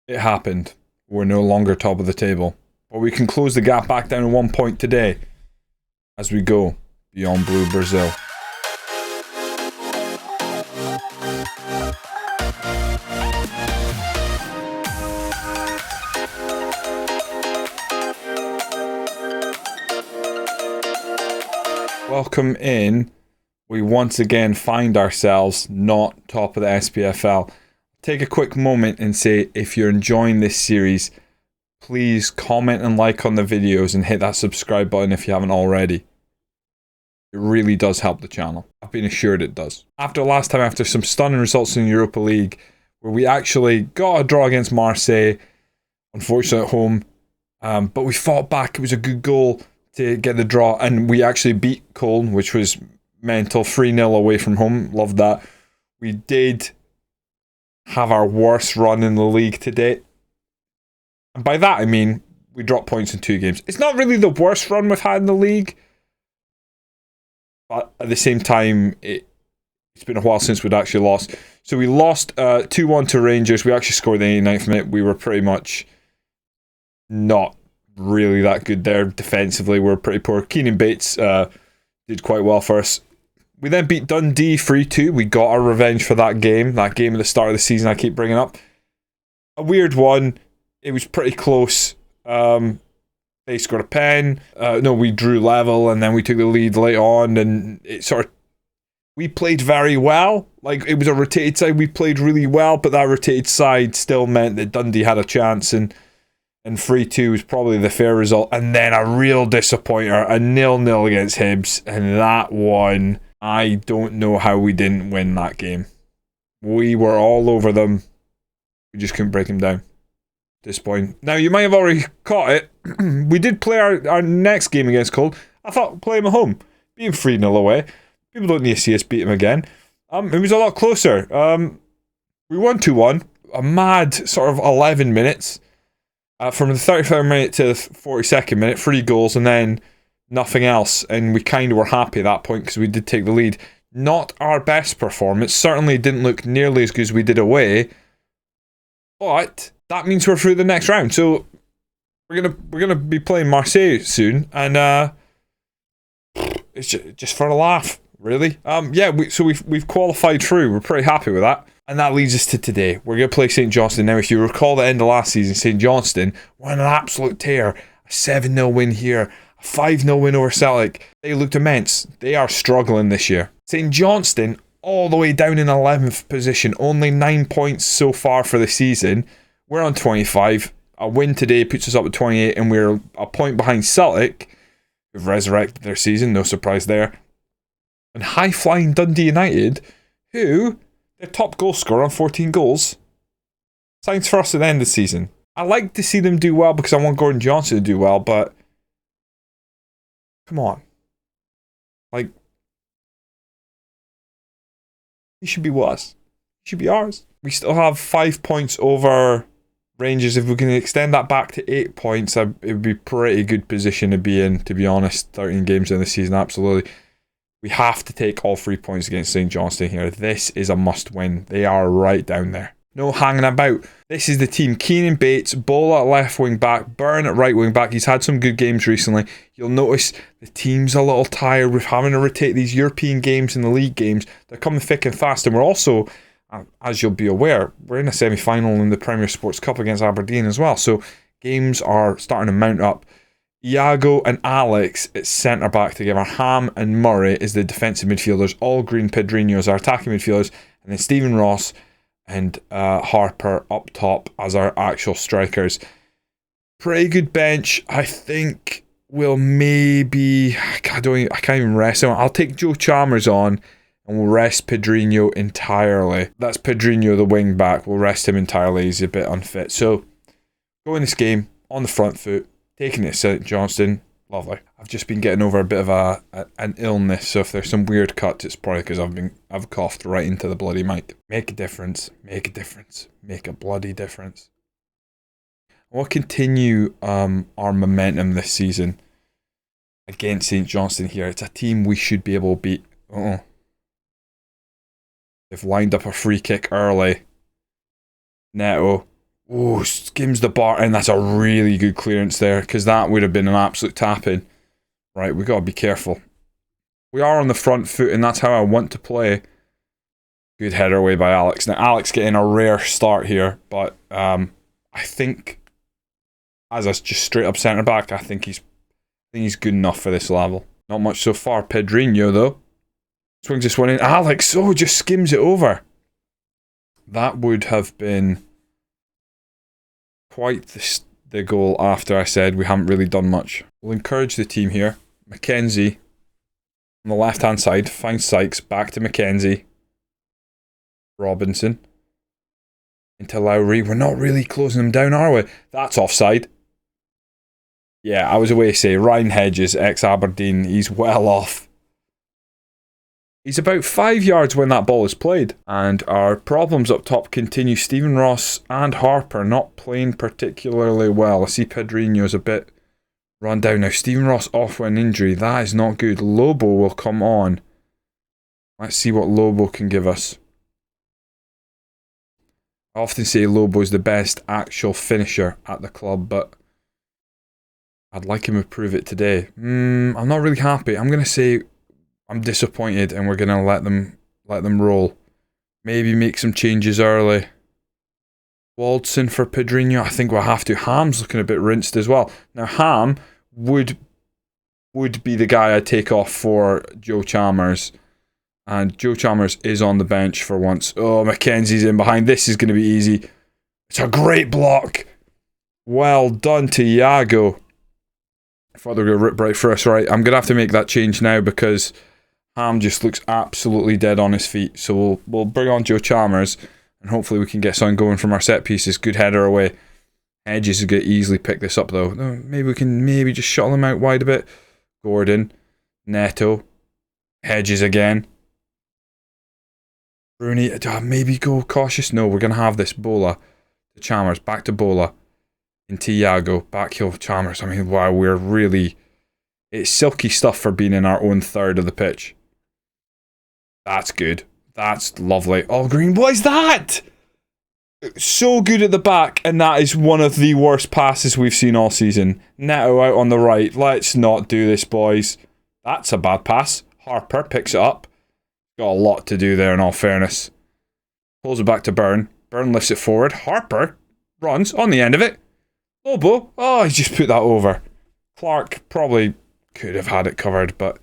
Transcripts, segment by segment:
It happened. We're no longer top of the table. But we can close the gap back down to 1 point today as we go beyond Blue Brazil. Welcome in. We once again find ourselves not top of the SPFL. Take a quick moment and say, if you're enjoying this series, please comment and like on the videos and hit that subscribe button if you haven't already. It really does help the channel. I've been assured it does. After last time, after some stunning results in the Europa League, where we actually got a draw against Marseille, unfortunately at home, but we fought back. It was a good goal to get the draw, and we actually beat Cologne, which was mental. 3-0 away from home. Loved that. We did have our worst run in the league to date. And by that I mean we dropped points in 2 games. It's not really the worst run we've had in the league, but at the same time, it's been a while since we'd actually lost. So we lost 2-1 to Rangers. We actually scored the 89th minute. We were pretty much not really that good there defensively. We were pretty poor. Keenan Bates did quite well for us. We then beat Dundee 3-2. We got our revenge for that game at the start of the season I keep bringing up. A weird one. It was pretty close. They scored a pen. We drew level, and then we took the lead late on, and we played very well. Like, it was a rotated side. We played really well, but that rotated side still meant that Dundee had a chance, and 3-2 was probably the fair result. And then a real disappointer, a 0-0 against Hibs, and that one, I don't know how we didn't win that game. We were all over them. We just couldn't break them down at this point. Now, you might have already caught it. We did play our next game against Cologne. I thought, play them at home. Being 3-0 away. People don't need to see us beat them again. It was a lot closer. We won 2-1. A mad sort of 11 minutes. From the 33rd minute to the 42nd minute, 3 goals, and then nothing else. And we kind of were happy at that point because we did take the lead. Not our best performance. Certainly didn't look nearly as good as we did away. But that means we're through the next round. So we're gonna be playing Marseille soon, and it's just for a laugh, really. We've qualified through. We're pretty happy with that. And that leads us to today. We're going to play St Johnstone. Now, if you recall the end of last season, St Johnstone won an absolute tear. A 7-0 win here. A 5-0 win over Celtic. They looked immense. They are struggling this year. St Johnstone, all the way down in 11th position. Only 9 points so far for the season. We're on 25. A win today puts us up at 28. And we're a point behind Celtic, who've resurrected their season. No surprise there. And high-flying Dundee United, who... their top goal scorer on 14 goals signs for us at the end of the season. I like to see them do well because I want Gordon Johnson to do well, but come on. Like, he should be with us. He should be ours. We still have 5 points over Rangers. If we can extend that back to 8 points, it would be a pretty good position to be in, to be honest. 13 games in the season, absolutely. We have to take all 3 points against St Johnstone here. This is a must-win. They are right down there. No hanging about. This is the team. Keenan Bates, Bola at left wing back, Byrne at right wing back. He's had some good games recently. You'll notice the team's a little tired with having to rotate these European games and the league games. They're coming thick and fast. And we're also, as you'll be aware, we're in a semi-final in the Premier Sports Cup against Aberdeen as well. So games are starting to mount up. Iago and Alex at centre-back together. Ham and Murray is the defensive midfielders. All Green Pedrinho are attacking midfielders. And then Stephen Ross and Harper up top as our actual strikers. Pretty good bench. I think we'll maybe... I can't even rest him. I'll take Joe Chalmers on and we'll rest Pedrinho entirely. That's Pedrinho, the wing back. We'll rest him entirely. He's a bit unfit. So, go in this game on the front foot. Taking it, St Johnstone, lovely. I've just been getting over a bit of an illness, so if there's some weird cuts, it's probably because I've coughed right into the bloody mic. Make a difference, make a difference, make a bloody difference. We'll continue our momentum this season against St Johnstone here. It's a team we should be able to beat. They've lined up a free kick early. Neto Oh, skims the bar, and that's a really good clearance there, because that would have been an absolute tap-in. Right, we got to be careful. We are on the front foot, and that's how I want to play. Good header away by Alex. Now, Alex getting a rare start here, but I think, as a just straight-up centre-back, I think he's good enough for this level. Not much so far. Pedrinho, though. Swings this one in. Alex, just skims it over. That would have been quite the goal after I said we haven't really done much. We'll encourage the team here. Mackenzie on the left-hand side finds Sykes. Back to Mackenzie. Robinson. Into Lowry. We're not really closing them down, are we? That's offside. Yeah, I was away to say Ryan Hedges, ex-Aberdeen. He's well off. He's about 5 yards when that ball is played. And our problems up top continue. Stephen Ross and Harper not playing particularly well. I see Pedrinho's a bit run down. Now, Stephen Ross off with an injury. That is not good. Lobo will come on. Let's see what Lobo can give us. I often say Lobo is the best actual finisher at the club, but I'd like him to prove it today. I'm not really happy. I'm going to say I'm disappointed, and we're going to let them roll. Maybe make some changes early. Waldson for Pedrinho. I think we'll have to. Ham's looking a bit rinsed as well. Now, Ham would be the guy I'd take off for Joe Chalmers. And Joe Chalmers is on the bench for once. Oh, Mackenzie's in behind. This is going to be easy. It's a great block. Well done to Iago. I thought they were going to rip right for us. Right, I'm going to have to make that change now because Ham just looks absolutely dead on his feet. So we'll bring on Joe Chalmers and hopefully we can get something going from our set pieces. Good header away. Hedges is going to easily pick this up though. Maybe we can just shuttle him out wide a bit. Gordon. Neto. Hedges again. Rooney. Maybe go cautious. No, we're going to have this. Bola. To Chalmers. Back to Bola. Into Iago. Back heel Chalmers. I mean, wow, we're really... It's silky stuff for being in our own third of the pitch. That's good. That's lovely. Oh, Green, what is that? So good at the back, and that is one of the worst passes we've seen all season. Neto out on the right. Let's not do this, boys. That's a bad pass. Harper picks it up. Got a lot to do there, in all fairness. Pulls it back to Byrne. Byrne lifts it forward. Harper runs on the end of it. Lobo. Oh, he just put that over. Clark probably could have had it covered, but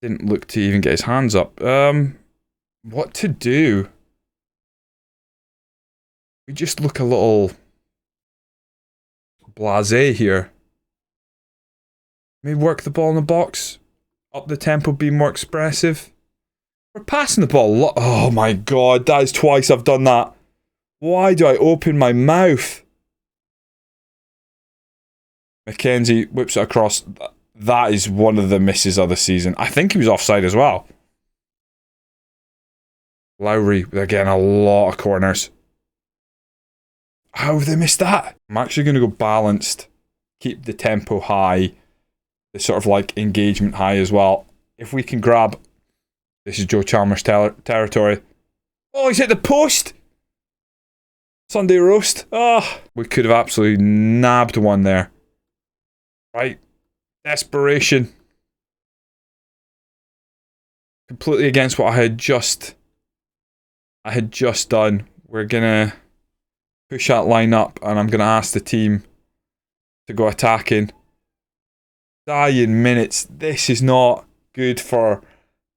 didn't look to even get his hands up. What to do? We just look a little blasé here. Maybe work the ball in the box. Up the tempo, be more expressive. We're passing the ball. Oh my god, that is twice I've done that. Why do I open my mouth? Mackenzie whips it across. That is one of the misses of the season. I think he was offside as well. Lowry, again, a lot of corners. How have they missed that? I'm actually going to go balanced. Keep the tempo high. The sort of like engagement high as well. If we can grab... This is Joe Chalmers' territory. Oh, he's hit the post! Sunday roast. Oh, we could have absolutely nabbed one there. Right. Desperation. Completely against what I had just done. We're gonna push that line up and I'm gonna ask the team to go attacking. Dying minutes. This is not good for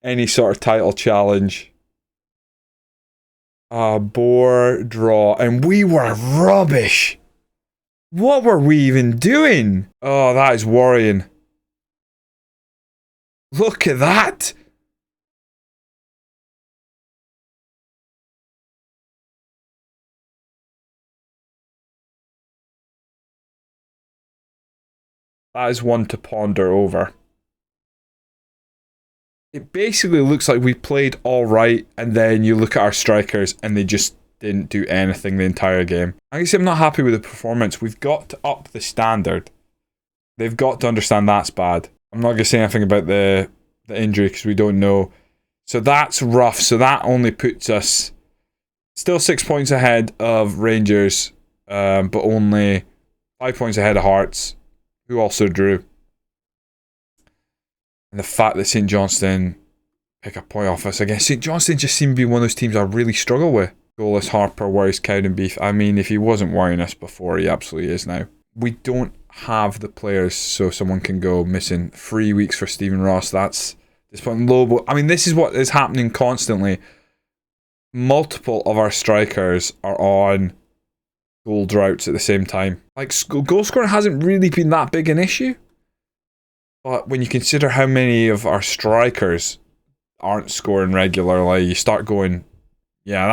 any sort of title challenge. A bore draw. And we were rubbish. What were we even doing? Oh, that is worrying. Look at that. That is one to ponder over. It basically looks like we played all right, and then you look at our strikers and they just didn't do anything the entire game. I guess I'm not happy with the performance. We've got to up the standard. They've got to understand that's bad. I'm not going to say anything about the injury because we don't know. So that's rough. So that only puts us still 6 points ahead of Rangers. but only 5 points ahead of Hearts, who also drew. And the fact that St Johnstone pick a point off us again. St Johnstone just seem to be one of those teams I really struggle with. Goalless Harper worries Cowdenbeath. I mean, if he wasn't worrying us before, he absolutely is now. We don't have the players so someone can go missing. 3 weeks for Stephen Ross. That's disappointing. Lobo. I mean, this is what is happening constantly. Multiple of our strikers are on goal droughts at the same time. Like, goal scoring hasn't really been that big an issue. But when you consider how many of our strikers aren't scoring regularly, you start going, yeah,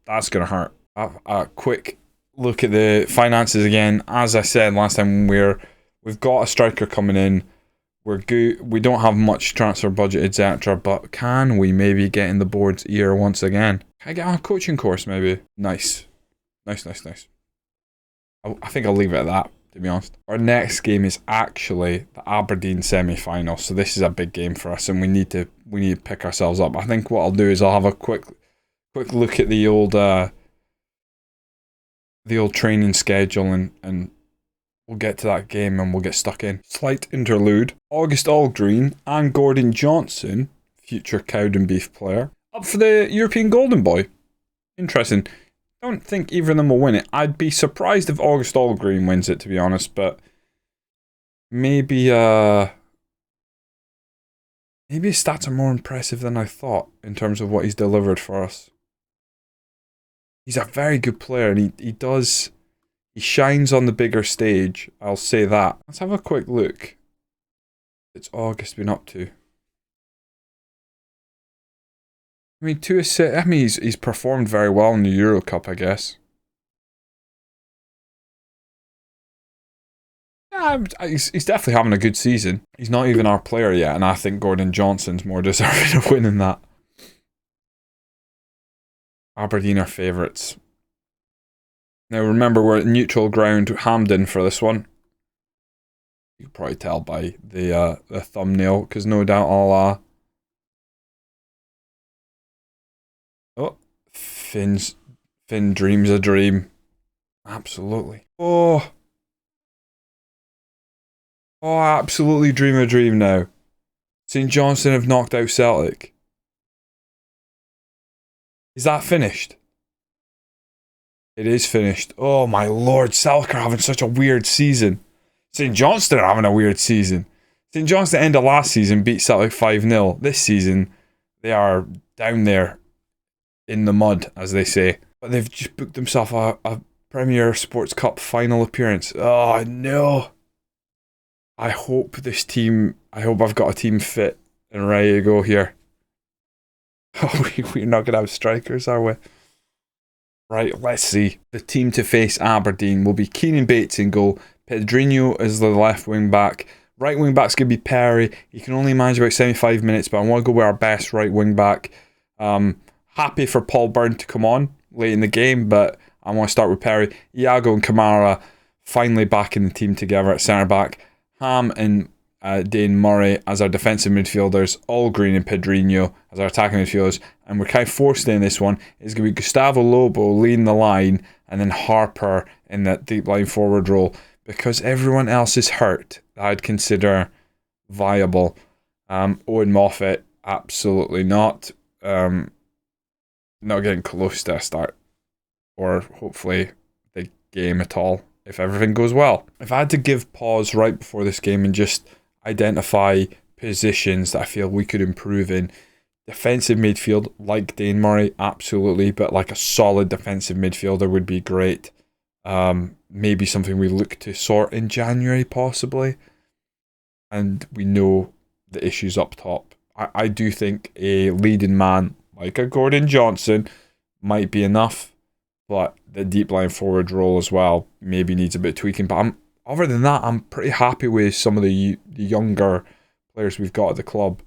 that's going to hurt. A quick look at the finances again. As I said last time, we've got a striker coming in. We're good. We don't have much transfer budget, etc. But can we maybe get in the board's ear once again? Can I get on a coaching course maybe? Nice. I think I'll leave it at that, to be honest. Our next game is actually the Aberdeen semi-final, so this is a big game for us, and we need to pick ourselves up. I think what I'll do is I'll have a quick look at the old training schedule, and we'll get to that game and we'll get stuck in. Slight interlude. August Allgreen and Gordon Johnson, future Cowdenbeath player, up for the European Golden Boy. Interesting. I don't think either of them will win it. I'd be surprised if August Allgreen wins it, to be honest, but maybe his stats are more impressive than I thought in terms of what he's delivered for us. He's a very good player, and he shines on the bigger stage, I'll say that. Let's have a quick look. It's August been up to. I mean, he's performed very well in the Euro Cup, I guess. Yeah, he's definitely having a good season. He's not even our player yet, and I think Gordon Johnson's more deserving of winning that. Aberdeen are favourites. Now remember, we're at neutral ground, Hampden, for this one. You can probably tell by the thumbnail, because no doubt I'll... Oh, Finn dreams a dream. Absolutely. Oh, absolutely dream a dream now. St Johnstone have knocked out Celtic. Is that finished? It is finished. Oh my lord, Celtic are having such a weird season. St Johnstone are having a weird season. St Johnstone end of last season beat Celtic 5-0. This season, they are down there in the mud, as they say. But they've just booked themselves a Premier Sports Cup final appearance. Oh no. I hope I've got a team fit and ready to go here. Oh, we're not going to have strikers, are we? Right, let's see. The team to face Aberdeen will be Keenan Bates in goal. Pedrinho is the left wing back. Right wing back's going to be Perry. He can only manage about 75 minutes, but I want to go with our best right wing back. Happy for Paul Byrne to come on late in the game, but I want to start with Perry. Iago and Kamara finally back in the team together at centre back. Ham and Dane Murray as our defensive midfielders, Allgreen and Pedrinho as our attacking midfielders, and we're kind of forced in this one. It's going to be Gustavo Lobo leading the line, and then Harper in that deep line forward role, because everyone else is hurt that I'd consider viable. Owen Moffat, absolutely not. Not getting close to a start, or hopefully the game at all, if everything goes well. If I had to give pause right before this game and just identify positions that I feel we could improve in, defensive midfield, like Dane Murray, absolutely, but like a solid defensive midfielder would be great. Maybe something we look to sort in January, possibly. And we know the issues up top. I do think a leading man like a Gordon Johnson might be enough, but the deep line forward role as well maybe needs a bit of tweaking. But other than that, I'm pretty happy with some of the younger players we've got at the club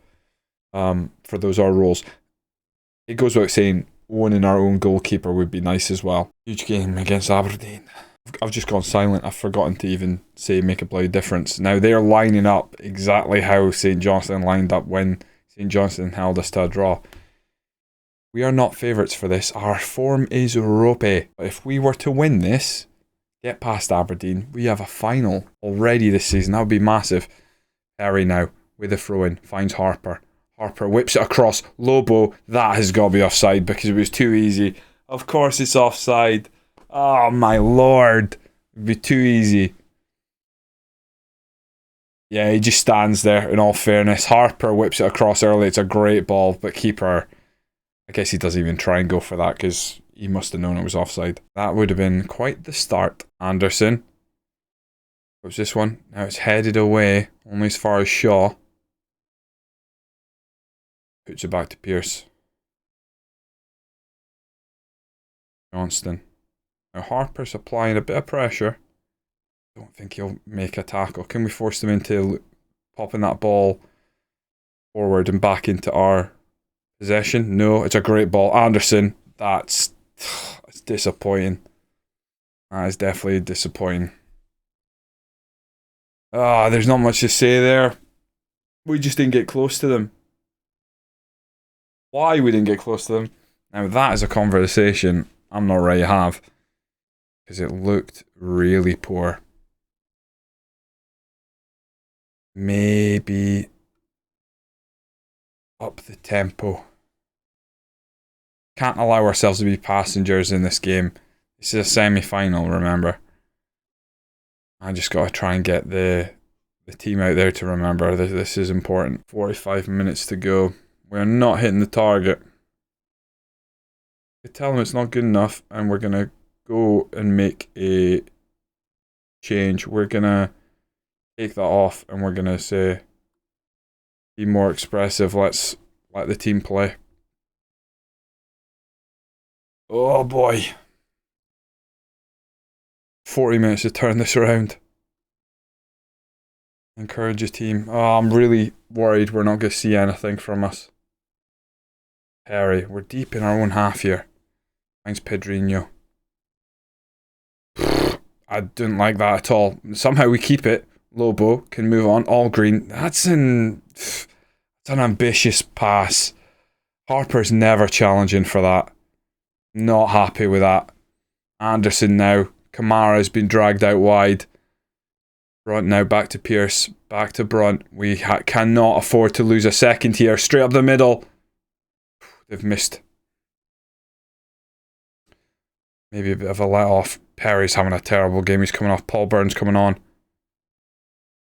for those our roles. It goes without saying, owning our own goalkeeper would be nice as well. Huge game against Aberdeen. I've just gone silent. I've forgotten to even say make a bloody difference. Now they're lining up exactly how St Johnstone lined up when St Johnstone held us to a draw. We are not favourites for this. Our form is ropey. But if we were to win this, Get past Aberdeen. We have a final already this season. That would be massive. Perry now with the throw-in. Finds Harper. Harper whips it across. Lobo. That has got to be offside because it was too easy. Of course it's offside. Oh my lord. It would be too easy. Yeah, he just stands there, in all fairness. Harper whips it across early. It's a great ball, but keeper, I guess he doesn't even try and go for that because he must have known it was offside. That would have been quite the start. Anderson. What was this one? Now it's headed away, only as far as Shaw. Puts it back to Pearce. Johnston. Now Harper's applying a bit of pressure. Don't think he'll make a tackle. Can we force them into popping that ball forward and back into our possession? No, it's a great ball. Anderson, it's disappointing. That is definitely disappointing. There's not much to say there. We just didn't get close to them. Why we didn't get close to them? Now that is a conversation I'm not ready to have. Because it looked really poor. Maybe up the tempo. Can't allow ourselves to be passengers in this game. This is a semi-final, remember. I just got to try and get the team out there to remember that this is important. 45 minutes to go. We're not hitting the target. We tell them it's not good enough and we're going to go and make a change. We're going to take that off and we're going to say, be more expressive. Let's let the team play. Oh boy. 40 minutes to turn this around. Encourage your team. Oh, I'm really worried we're not going to see anything from us. Perry, we're deep in our own half here. Finds Pedrinho. I didn't like that at all. Somehow we keep it. Lobo can move on. All green. That's an ambitious pass. Harper's never challenging for that. Not happy with that. Anderson now. Kamara's been dragged out wide. Brunt now back to Pearce. Back to Brunt. We cannot afford to lose a second here. Straight up the middle. They've missed. Maybe a bit of a let off. Perry's having a terrible game. He's coming off. Paul Burns coming on.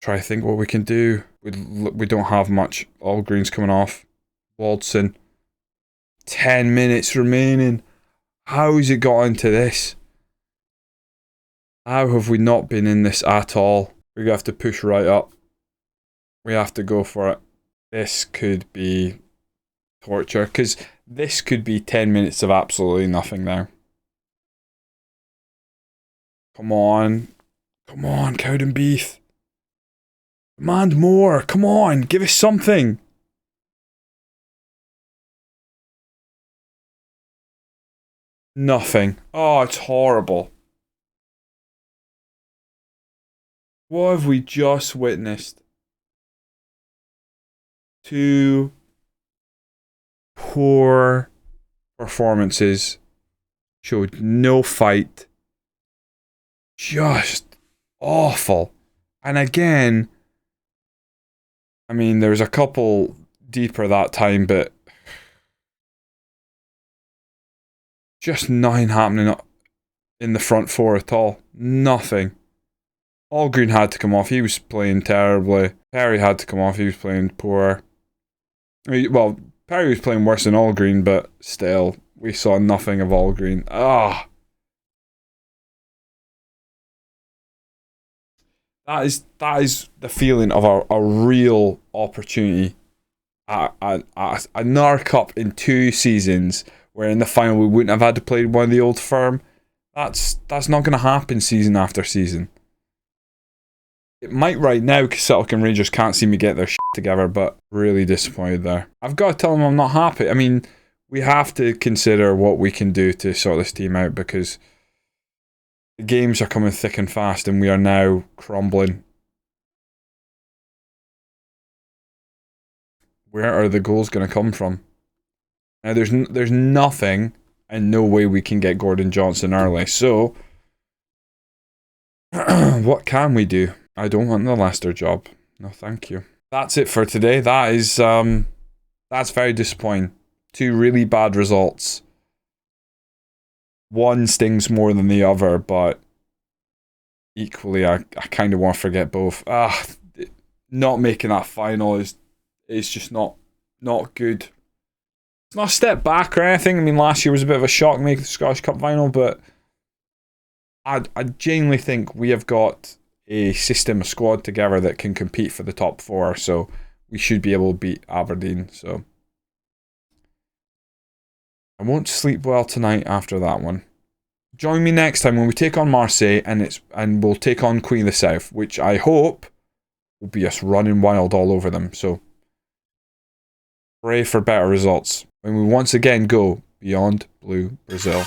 Try to think what we can do. We don't have much. All greens coming off. Waldson. 10 minutes remaining. How has it got into this? How have we not been in this at all? We have to push right up. We have to go for it. This could be torture. Because this could be 10 minutes of absolutely nothing now. Come on. Come on, Cowdenbeath. Demand more. Come on. Give us something. Nothing. Oh, it's horrible. What have we just witnessed? Two poor performances. Showed no fight. Just awful. And again, I mean, there was a couple deeper that time, but just nothing happening in the front four at all. Nothing. Allgreen had to come off. He was playing terribly. Perry had to come off. He was playing poor. Well, Perry was playing worse than Allgreen, but still, we saw nothing of Allgreen. That is the feeling of a real opportunity. Another cup in 2 seasons, where in the final we wouldn't have had to play one of the old firm. That's not going to happen season after season. It might right now because Celtic and Rangers can't seem to get their shit together, but really disappointed there. I've got to tell them I'm not happy. I mean, we have to consider what we can do to sort this team out because the games are coming thick and fast and we are now crumbling. Where are the goals going to come from? Now, there's nothing and no way we can get Gordon Johnson early, so What can we do? I don't want the Leicester job. No, thank you. That's it for today. That is, that's very disappointing. 2 really bad results. One stings more than the other, but equally, I kind of want to forget both. Not making that final is just not good. It's not a step back or anything. I mean, last year was a bit of a shock making the Scottish Cup final, but I genuinely think we have got a system, a squad together that can compete for the top 4, so we should be able to beat Aberdeen. So I won't sleep well tonight after that one. Join me next time when we take on Marseille and we'll take on Queen of the South, which I hope will be us running wild all over them. So pray for better results when we once again go beyond Blue Brazil.